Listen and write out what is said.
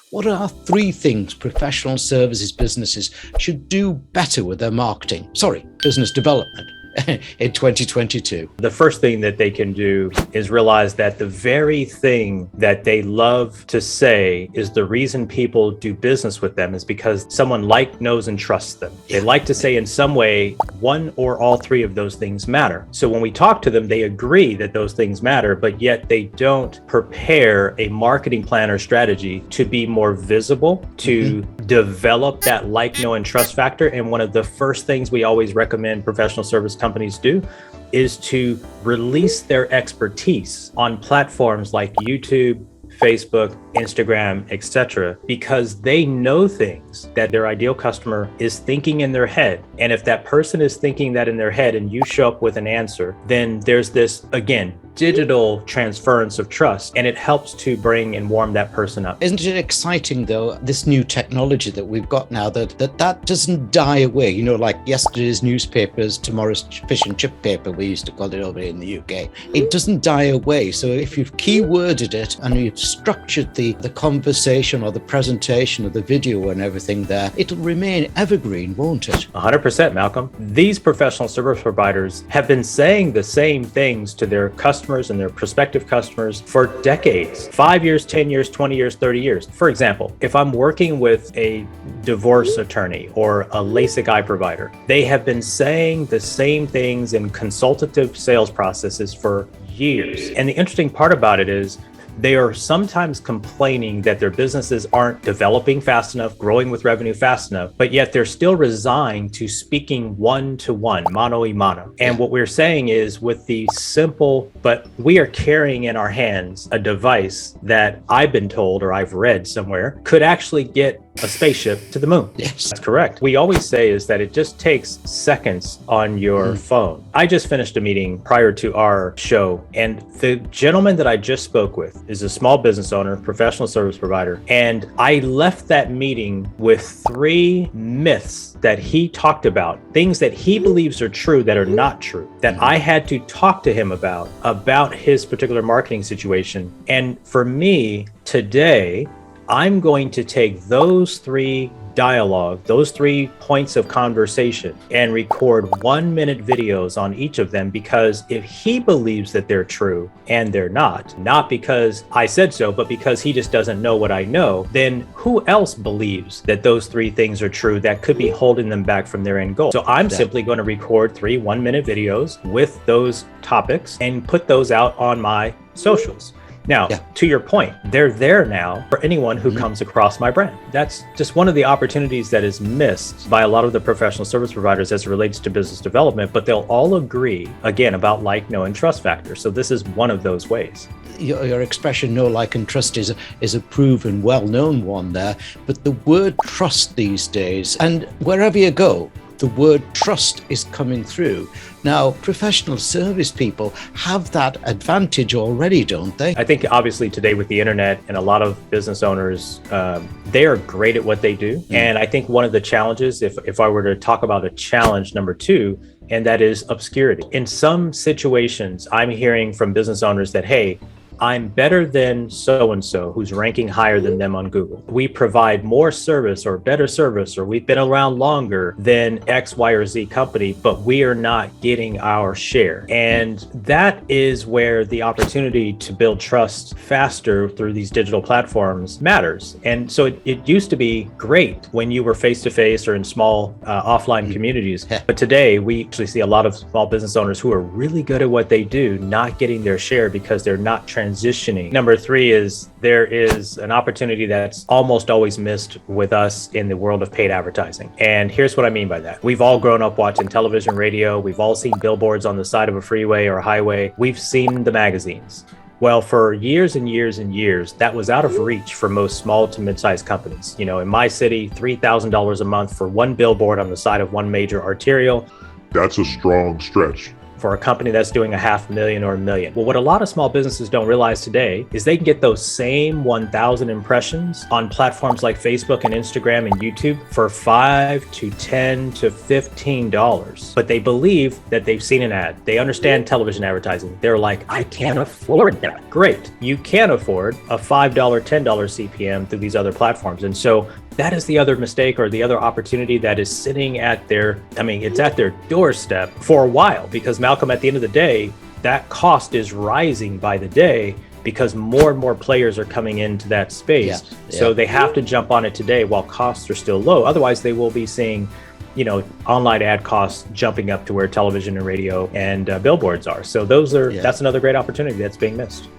What are 3 things professional services businesses should do better with their marketing? Business development. In 2022. The first thing that they can do is realize that the very thing that they love to say is the reason people do business with them is because someone knows, and trusts them. They like to say in some way, one or all 3 of those things matter. So when we talk to them, they agree that those things matter, but yet they don't prepare a marketing plan or strategy to be more visible, to develop that know, and trust factor. And one of the first things we always recommend professional service companies do is to release their expertise on platforms like YouTube, Facebook, Instagram, etc., because they know things that their ideal customer is thinking in their head. And if that person is thinking that in their head and you show up with an answer, then there's this, again, digital transference of trust, and it helps to bring and warm that person up. Isn't it exciting though, this new technology that we've got now, that doesn't die away, like yesterday's newspapers, tomorrow's fish and chip paper, we used to call it over in the UK. It doesn't die away. So if you've keyworded it and you've structured the conversation or the presentation or the video and everything there, it'll remain evergreen, won't it? 100%, Malcolm. These professional service providers have been saying the same things to their customers and their prospective customers for decades, 5 years, 10 years, 20 years, 30 years. For example, if I'm working with a divorce attorney or a LASIK eye provider, they have been saying the same things in consultative sales processes for years. And the interesting part about it is they are sometimes complaining that their businesses aren't developing fast enough, growing with revenue fast enough, but yet they're still resigned to speaking one-to-one, mano a mano. And what we're saying is, with the simple, but we are carrying in our hands a device that I've been told, or I've read somewhere, could actually get a spaceship to the moon. Yes, that's correct. We always say is that it just takes seconds on your phone. I just finished a meeting prior to our show, and the gentleman that I just spoke with is a small business owner, professional service provider, and I left that meeting with 3 myths that he talked about, things that he believes are true that are not true, that I had to talk to him about his particular marketing situation. And for me today, I'm going to take those 3 dialogue, those 3 points of conversation, and record 1-minute videos on each of them, because if he believes that they're true and they're not because I said so, but because he just doesn't know what I know, then who else believes that those 3 things are true that could be holding them back from their end goal? So I'm simply going to record 3 1-minute videos with those topics and put those out on my socials. Now, to your point, they're there now for anyone who comes across my brand. That's just one of the opportunities that is missed by a lot of the professional service providers as it relates to business development, but they'll all agree, again, about know, and trust factor. So this is one of those ways. Your expression, know, like, and trust is a proven, well-known one there, but the word trust these days, and wherever you go, the word trust is coming through. Now, professional service people have that advantage already, don't they? I think obviously today with the internet and a lot of business owners, they are great at what they do. And I think one of the challenges, if I were to talk about a challenge number 2, and that is obscurity. In some situations, I'm hearing from business owners that, hey, I'm better than so-and-so who's ranking higher than them on Google. We provide more service or better service, or we've been around longer than X, Y, or Z company, but we are not getting our share. And that is where the opportunity to build trust faster through these digital platforms matters. And so it used to be great when you were face-to-face or in small offline communities. But today we actually see a lot of small business owners who are really good at what they do, not getting their share because they're not transitioning. Number 3 is there is an opportunity that's almost always missed with us in the world of paid advertising. And here's what I mean by that. We've all grown up watching television, radio. We've all seen billboards on the side of a freeway or a highway. We've seen the magazines. Well, for years and years and years, that was out of reach for most small to mid-sized companies. In my city, $3,000 a month for one billboard on the side of one major arterial. That's a strong stretch. for a company that's doing $500,000 or $1 million. Well, what a lot of small businesses don't realize today is they can get those same 1,000 impressions on platforms like Facebook and Instagram and YouTube for $5 to $10 to $15. But they believe that they've seen an ad. They understand television advertising. They're like, I can't afford that. Great. You can afford a $5, $10 CPM through these other platforms. And so that is the other mistake or the other opportunity that is sitting at their, it's at their doorstep for a while, because Malcolm, at the end of the day, that cost is rising by the day because more and more players are coming into that space. So they have to jump on it today while costs are still low. Otherwise, they will be seeing, online ad costs jumping up to where television and radio and billboards are. So that's another great opportunity that's being missed.